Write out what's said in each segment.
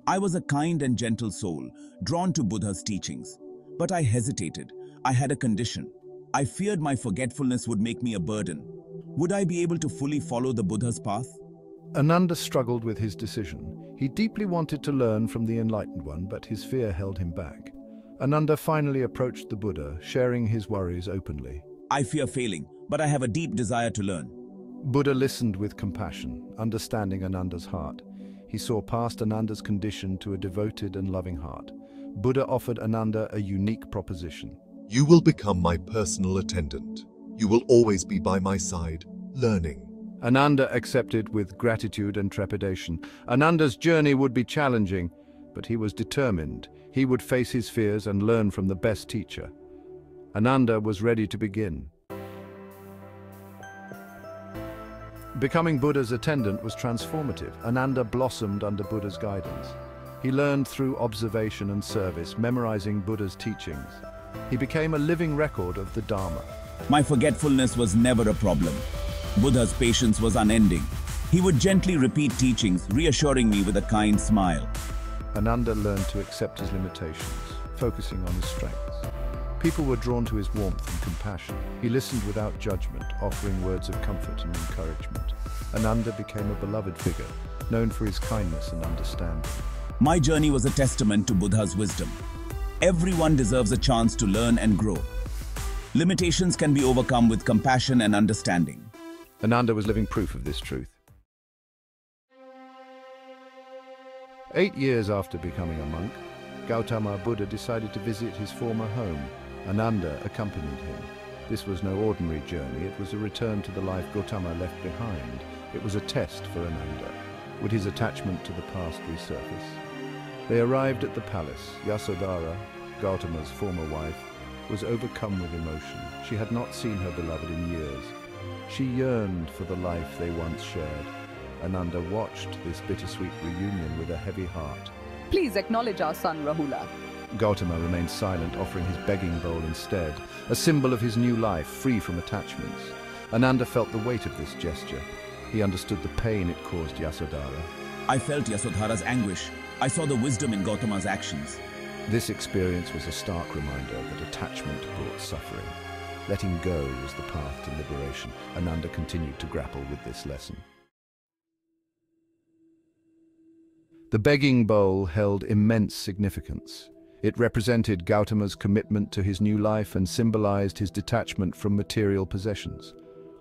I was a kind and gentle soul, drawn to Buddha's teachings. But I hesitated. I had a condition. I feared my forgetfulness would make me a burden. Would I be able to fully follow the Buddha's path? Ananda struggled with his decision. He deeply wanted to learn from the Enlightened One, but his fear held him back. Ananda finally approached the Buddha, sharing his worries openly. I fear failing, but I have a deep desire to learn. Buddha listened with compassion, understanding Ananda's heart. He saw past Ananda's condition to a devoted and loving heart. Buddha offered Ananda a unique proposition. You will become my personal attendant. You will always be by my side, learning. Ananda accepted with gratitude and trepidation. Ananda's journey would be challenging, but he was determined. He would face his fears and learn from the best teacher. Ananda was ready to begin. Becoming Buddha's attendant was transformative. Ananda blossomed under Buddha's guidance. He learned through observation and service, memorizing Buddha's teachings. He became a living record of the Dharma. My forgetfulness was never a problem. Buddha's patience was unending. He would gently repeat teachings, reassuring me with a kind smile. Ananda learned to accept his limitations, focusing on his strengths. People were drawn to his warmth and compassion. He listened without judgment, offering words of comfort and encouragement. Ananda became a beloved figure, known for his kindness and understanding. My journey was a testament to Buddha's wisdom. Everyone deserves a chance to learn and grow. Limitations can be overcome with compassion and understanding. Ananda was living proof of this truth. 8 years after becoming a monk, Gautama Buddha decided to visit his former home. Ananda accompanied him. This was no ordinary journey. It was a return to the life Gautama left behind. It was a test for Ananda. Would his attachment to the past resurface? They arrived at the palace. Yasodhara, Gautama's former wife, was overcome with emotion. She had not seen her beloved in years. She yearned for the life they once shared. Ananda watched this bittersweet reunion with a heavy heart. Please acknowledge our son, Rahula. Gautama remained silent, offering his begging bowl instead, a symbol of his new life, free from attachments. Ananda felt the weight of this gesture. He understood the pain it caused Yasodhara. I felt Yasodhara's anguish. I saw the wisdom in Gautama's actions. This experience was a stark reminder that attachment brought suffering. Letting go was the path to liberation. Ananda continued to grapple with this lesson. The begging bowl held immense significance. It represented Gautama's commitment to his new life and symbolized his detachment from material possessions.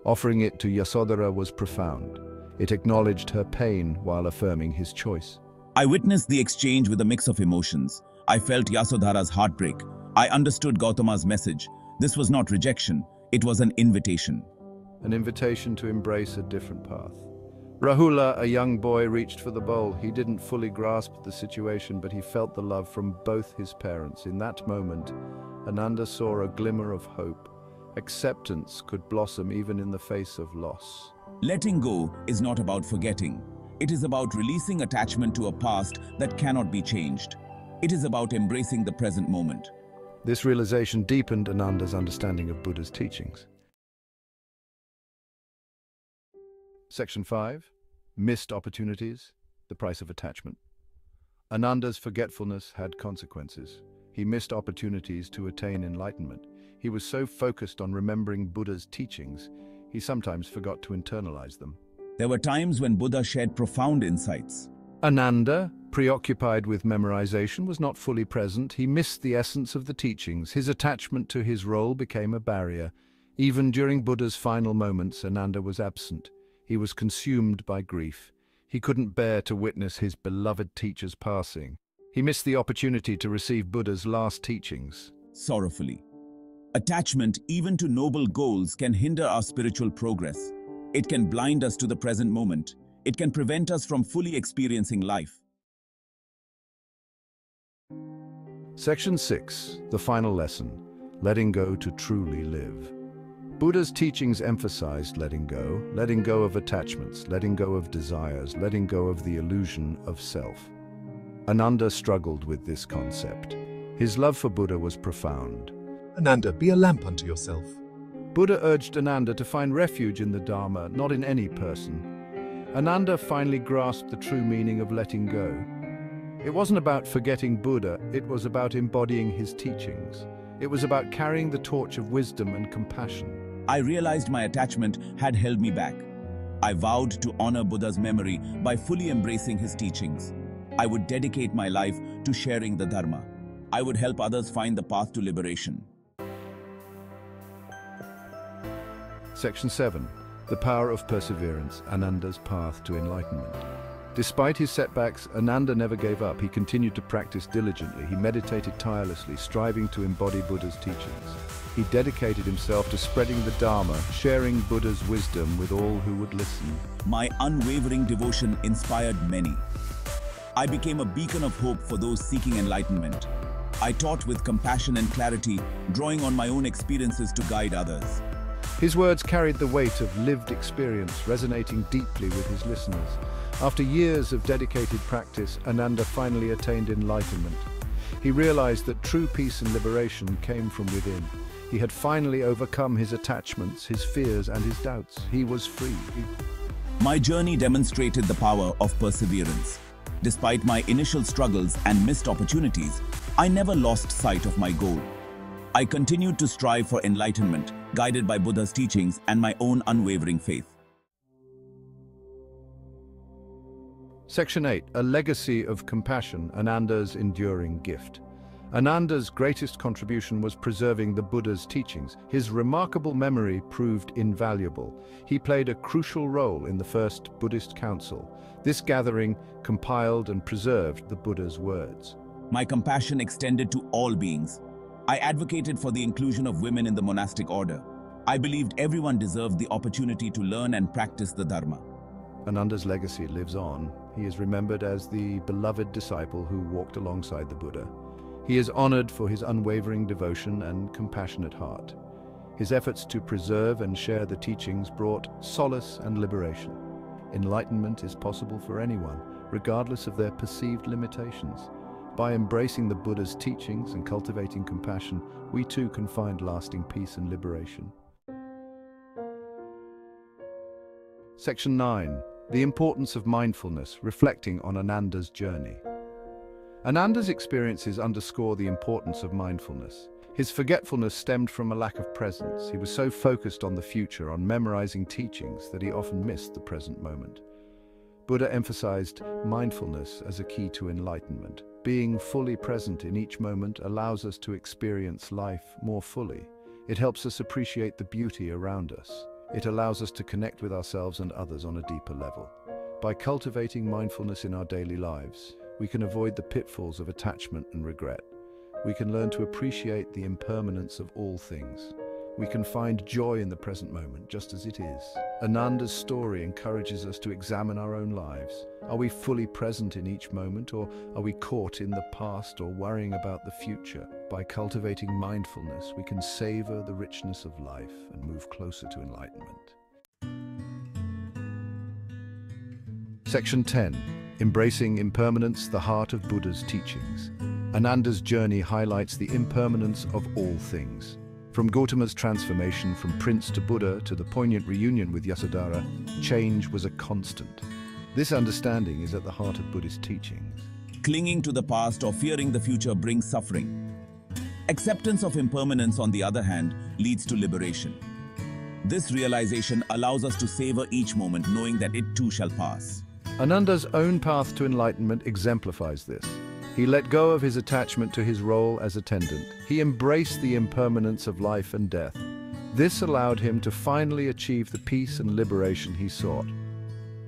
Offering it to Yasodhara was profound. It acknowledged her pain while affirming his choice. I witnessed the exchange with a mix of emotions. I felt Yasodhara's heartbreak. I understood Gautama's message. This was not rejection, it was an invitation. An invitation to embrace a different path. Rahula, a young boy, reached for the bowl. He didn't fully grasp the situation, but he felt the love from both his parents. In that moment, Ananda saw a glimmer of hope. Acceptance could blossom even in the face of loss. Letting go is not about forgetting. It is about releasing attachment to a past that cannot be changed. It is about embracing the present moment. This realization deepened Ananda's understanding of Buddha's teachings. Section 5. Missed opportunities, the price of attachment. Ananda's forgetfulness had consequences. He missed opportunities to attain enlightenment. He was so focused on remembering Buddha's teachings, he sometimes forgot to internalize them. There were times when Buddha shared profound insights. Ananda, preoccupied with memorization, was not fully present. He missed the essence of the teachings. His attachment to his role became a barrier. Even during Buddha's final moments, Ananda was absent. He was consumed by grief. He couldn't bear to witness his beloved teacher's passing. He missed the opportunity to receive Buddha's last teachings. Sorrowfully. Attachment, even to noble goals, can hinder our spiritual progress. It can blind us to the present moment. It can prevent us from fully experiencing life. Section 6. The final lesson. Letting go to truly live. Buddha's teachings emphasized letting go of attachments, letting go of desires, letting go of the illusion of self. Ananda struggled with this concept. His love for Buddha was profound. Ananda, be a lamp unto yourself. Buddha urged Ananda to find refuge in the Dharma, not in any person. Ananda finally grasped the true meaning of letting go. It wasn't about forgetting Buddha, it was about embodying his teachings. It was about carrying the torch of wisdom and compassion. I realized my attachment had held me back. I vowed to honor Buddha's memory by fully embracing his teachings. I would dedicate my life to sharing the Dharma. I would help others find the path to liberation. Section 7. The Power of Perseverance, Ananda's Path to Enlightenment. Despite his setbacks, Ananda never gave up. He continued to practice diligently. He meditated tirelessly, striving to embody Buddha's teachings. He dedicated himself to spreading the Dharma, sharing Buddha's wisdom with all who would listen. My unwavering devotion inspired many. I became a beacon of hope for those seeking enlightenment. I taught with compassion and clarity, drawing on my own experiences to guide others. His words carried the weight of lived experience, resonating deeply with his listeners. After years of dedicated practice, Ananda finally attained enlightenment. He realized that true peace and liberation came from within. He had finally overcome his attachments, his fears, and his doubts. He was free. My journey demonstrated the power of perseverance. Despite my initial struggles and missed opportunities, I never lost sight of my goal. I continued to strive for enlightenment, guided by Buddha's teachings and my own unwavering faith. Section 8. A Legacy of Compassion, Ananda's Enduring Gift. Ananda's greatest contribution was preserving the Buddha's teachings. His remarkable memory proved invaluable. He played a crucial role in the first Buddhist council. This gathering compiled and preserved the Buddha's words. My compassion extended to all beings. I advocated for the inclusion of women in the monastic order. I believed everyone deserved the opportunity to learn and practice the Dharma. Ananda's legacy lives on. He is remembered as the beloved disciple who walked alongside the Buddha. He is honored for his unwavering devotion and compassionate heart. His efforts to preserve and share the teachings brought solace and liberation. Enlightenment is possible for anyone, regardless of their perceived limitations. By embracing the Buddha's teachings and cultivating compassion, we too can find lasting peace and liberation. Section 9. The Importance of Mindfulness, Reflecting on Ananda's Journey. Ananda's experiences underscore the importance of mindfulness. His forgetfulness stemmed from a lack of presence. He was so focused on the future, on memorizing teachings, that he often missed the present moment. Buddha emphasized mindfulness as a key to enlightenment. Being fully present in each moment allows us to experience life more fully. It helps us appreciate the beauty around us. It allows us to connect with ourselves and others on a deeper level. By cultivating mindfulness in our daily lives, we can avoid the pitfalls of attachment and regret. We can learn to appreciate the impermanence of all things. We can find joy in the present moment, just as it is. Ananda's story encourages us to examine our own lives. Are we fully present in each moment, or are we caught in the past or worrying about the future? By cultivating mindfulness, we can savor the richness of life and move closer to enlightenment. Section 10. Embracing Impermanence, the Heart of Buddha's Teachings. Ananda's journey highlights the impermanence of all things. From Gautama's transformation from prince to Buddha to the poignant reunion with Yasodhara, change was a constant. This understanding is at the heart of Buddhist teachings. Clinging to the past or fearing the future brings suffering. Acceptance of impermanence, on the other hand, leads to liberation. This realization allows us to savor each moment, knowing that it too shall pass. Ananda's own path to enlightenment exemplifies this. He let go of his attachment to his role as attendant. He embraced the impermanence of life and death. This allowed him to finally achieve the peace and liberation he sought.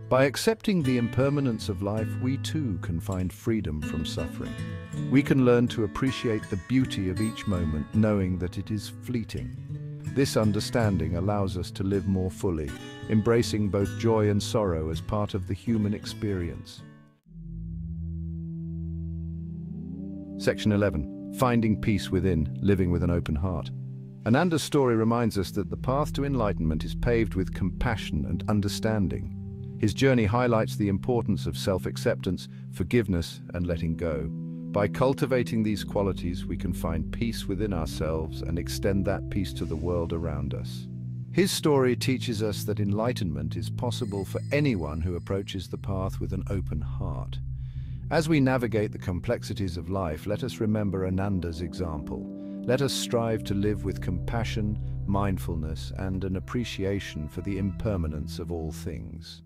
By accepting the impermanence of life, we too can find freedom from suffering. We can learn to appreciate the beauty of each moment, knowing that it is fleeting. This understanding allows us to live more fully, embracing both joy and sorrow as part of the human experience. Section 11. Finding Peace Within, Living with an Open Heart. Ananda's story reminds us that the path to enlightenment is paved with compassion and understanding. His journey highlights the importance of self-acceptance, forgiveness, and letting go. By cultivating these qualities, we can find peace within ourselves and extend that peace to the world around us. His story teaches us that enlightenment is possible for anyone who approaches the path with an open heart. As we navigate the complexities of life, let us remember Ananda's example. Let us strive to live with compassion, mindfulness, and an appreciation for the impermanence of all things.